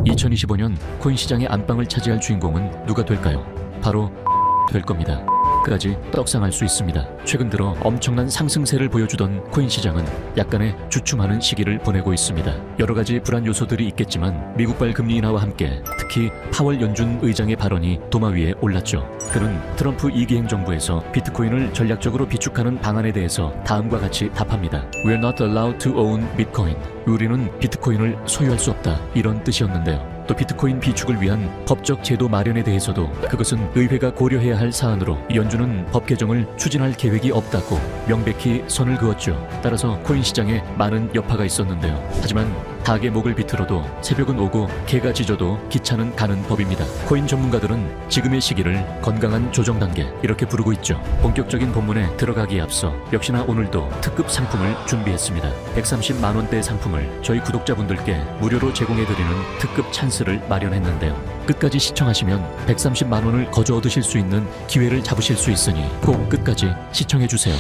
2025년 코인 시장의 안방을 차지할 주인공은 누가 될까요? 바로 될 겁니다. 까지 떡상할 수 있습니다. 최근 들어 엄청난 상승세를 보여주던 코인 시장은 약간의 주춤하는 시기를 보내고 있습니다. 여러 가지 불안 요소들이 있겠지만 미국발 금리 인하와 함께 특히 파월 연준 의장의 발언이 도마 위에 올랐죠. 그는 트럼프 2기 행정부에서 비트코인을 전략적으로 비축하는 방안에 대해서 다음과 같이 답합니다. We're not allowed to own Bitcoin. 우리는 비트코인을 소유할 수 없다. 이런 뜻이었는데요. 또 비트코인 비축을 위한 법적 제도 마련에 대해서도 그것은 의회가 고려해야 할 사안으로 연준은 법 개정을 추진할 계획이 없다고 명백히 선을 그었죠. 따라서 코인 시장에 많은 여파가 있었는데요. 하지만 닭의 목을 비틀어도 새벽은 오고 개가 짖어도 기차는 가는 법입니다. 코인 전문가들은 지금의 시기를 건강한 조정 단계 이렇게 부르고 있죠. 본격적인 본문에 들어가기에 앞서 역시나 오늘도 특급 상품을 준비했습니다. 130만 원대 상품을 저희 구독자분들께 무료로 제공해드리는 특급 찬스를 마련했는데요. 끝까지 시청하시면 130만 원을 거저 얻으실 수 있는 기회를 잡으실 수 있으니 꼭 끝까지 시청해주세요.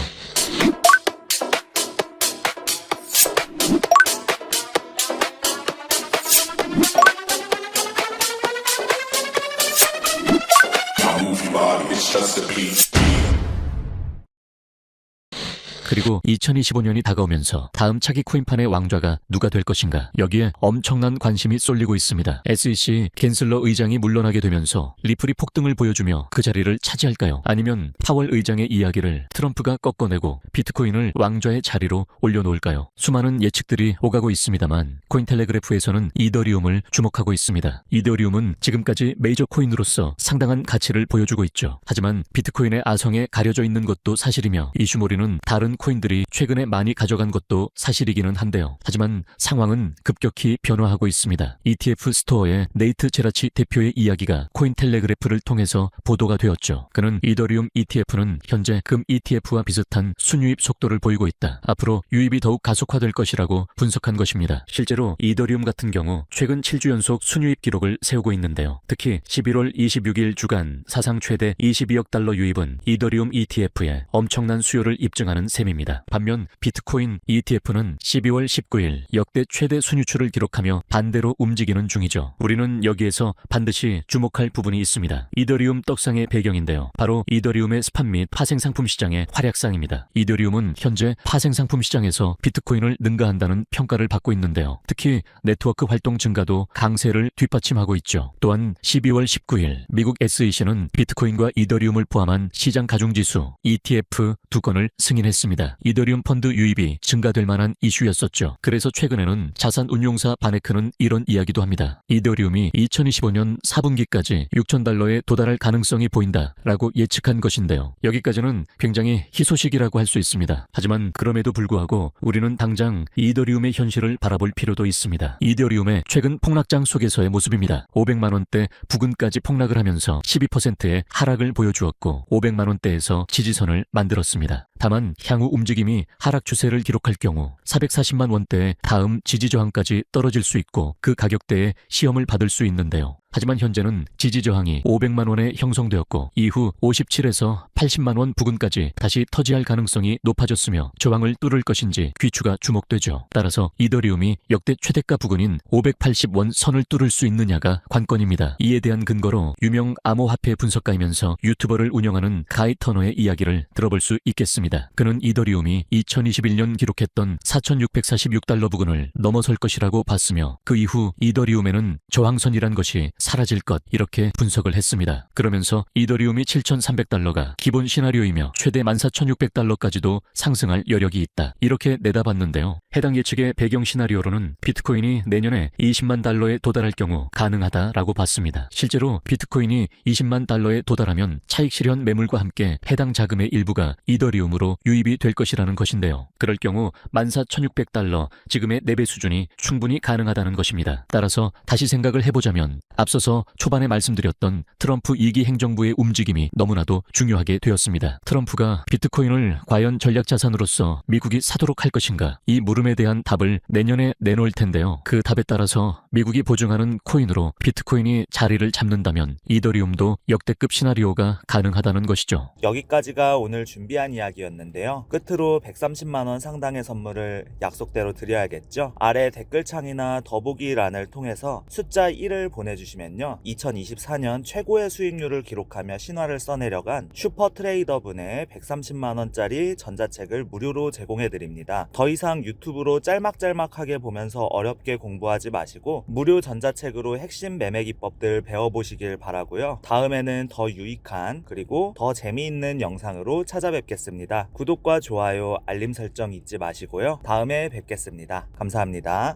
그리고 2025년이 다가오면서 다음 차기 코인판의 왕좌가 누가 될 것인가, 여기에 엄청난 관심이 쏠리고 있습니다. SEC 갠슬러 의장이 물러나게 되면서 리플이 폭등을 보여주며 그 자리를 차지할까요? 아니면 파월 의장의 이야기를 트럼프가 꺾어내고 비트코인을 왕좌의 자리로 올려놓을까요? 수많은 예측들이 오가고 있습니다만 코인텔레그래프에서는 이더리움을 주목하고 있습니다. 이더리움은 지금까지 메이저 코인으로서 상당한 가치를 보여주고 있죠. 하지만 비트코인의 아성에 가려져 있는 것도 사실이며 이슈몰이는 다른 코인들이 최근에 많이 가져간 것도 사실이기는 한데요. 하지만 상황은 급격히 변화하고 있습니다. ETF 스토어의 네이트 제라치 대표의 이야기가 코인텔레그래프를 통해서 보도가 되었죠. 그는 이더리움 ETF는 현재 금 ETF와 비슷한 순유입 속도를 보이고 있다. 앞으로 유입이 더욱 가속화될 것이라고 분석한 것입니다. 실제로 이더리움 같은 경우 최근 7주 연속 순유입 기록을 세우고 있는데요. 특히 11월 26일 주간 사상 최대 22억 달러 유입은 이더리움 ETF에 엄청난 수요를 입증하는 셈입니다. 반면 비트코인 ETF는 12월 19일 역대 최대 순유출을 기록하며 반대로 움직이는 중이죠. 우리는 여기에서 반드시 주목할 부분이 있습니다. 이더리움 떡상의 배경인데요. 바로 이더리움의 스팟 및 파생상품 시장의 활약상입니다. 이더리움은 현재 파생상품 시장에서 비트코인을 능가한다는 평가를 받고 있는데요. 특히 네트워크 활동 증가도 강세를 뒷받침하고 있죠. 또한 12월 19일 미국 SEC는 비트코인과 이더리움을 포함한 시장 가중지수 ETF 2건을 승인했습니다. 이더리움 펀드 유입이 증가될 만한 이슈였었죠. 그래서 최근에는 자산 운용사 바네크는 이런 이야기도 합니다. 이더리움이 2025년 4분기까지 6,000달러에 도달할 가능성이 보인다라고 예측한 것인데요. 여기까지는 굉장히 희소식이라고 할 수 있습니다. 하지만 그럼에도 불구하고 우리는 당장 이더리움의 현실을 바라볼 필요도 있습니다. 이더리움의 최근 폭락장 속에서의 모습입니다. 500만 원대 부근까지 폭락을 하면서 12%의 하락을 보여주었고 500만 원대에서 지지선을 만들었습니다. 다만 향후 움직임이 하락 추세를 기록할 경우 440만 원대의 다음 지지 저항까지 떨어질 수 있고 그 가격대에 시험을 받을 수 있는데요. 하지만 현재는 지지 저항이 500만 원에 형성되었고 이후 57에서 80만 원 부근까지 다시 터지할 가능성이 높아졌으며 저항을 뚫을 것인지 귀추가 주목되죠. 따라서 이더리움이 역대 최대가 부근인 580원 선을 뚫을 수 있느냐가 관건입니다. 이에 대한 근거로 유명 암호화폐 분석가이면서 유튜버를 운영하는 가이 터너의 이야기를 들어볼 수 있겠습니다. 그는 이더리움이 2021년 기록했던 4,646달러 부근을 넘어설 것이라고 봤으며 그 이후 이더리움에는 저항선이란 것이 사라질 것 이렇게 분석을 했습니다. 그러면서 이더리움이 7,300달러가 기본 시나리오이며 최대 14,600달러까지도 상승할 여력이 있다 이렇게 내다봤는데요. 해당 예측의 배경 시나리오로는 비트코인이 내년에 20만 달러에 도달할 경우 가능하다라고 봤습니다. 실제로 비트코인이 20만 달러에 도달하면 차익 실현 매물과 함께 해당 자금의 일부가 이더리움으로 유입이 될 것이라는 것인데요. 그럴 경우 14,600달러 지금의 4배 수준이 충분히 가능하다는 것입니다. 따라서 다시 생각을 해보자면 앞서서 초반에 말씀드렸던 트럼프 2기 행정부의 움직임이 너무나도 중요하게 되었습니다. 트럼프가 비트코인을 과연 전략 자산으로서 미국이 사도록 할 것인가? 이 물음에 대한 답을 내년에 내놓을 텐데요. 그 답에 따라서 미국이 보증하는 코인으로 비트코인이 자리를 잡는다면 이더리움도 역대급 시나리오가 가능하다는 것이죠. 여기까지가 오늘 준비한 이야기였는데요. 끝으로 130만 원 상당의 선물을 약속대로 드려야겠죠. 아래 댓글창이나 더보기란을 통해서 숫자 1을 보내주시면요, 2024년 최고의 수익률을 기록하며 신화를 써내려간 슈퍼 트레이더 분의 130만 원짜리 전자책을 무료로 제공해드립니다. 더 이상 유튜브로 짤막짤막하게 보면서 어렵게 공부하지 마시고 무료 전자책으로 핵심 매매 기법들 배워보시길 바라고요. 다음에는 더 유익한 그리고 더 재미있는 영상으로 찾아뵙겠습니다. 구독과 좋아요, 알림 설정 잊지 마시고요. 다음에 뵙겠습니다. 감사합니다.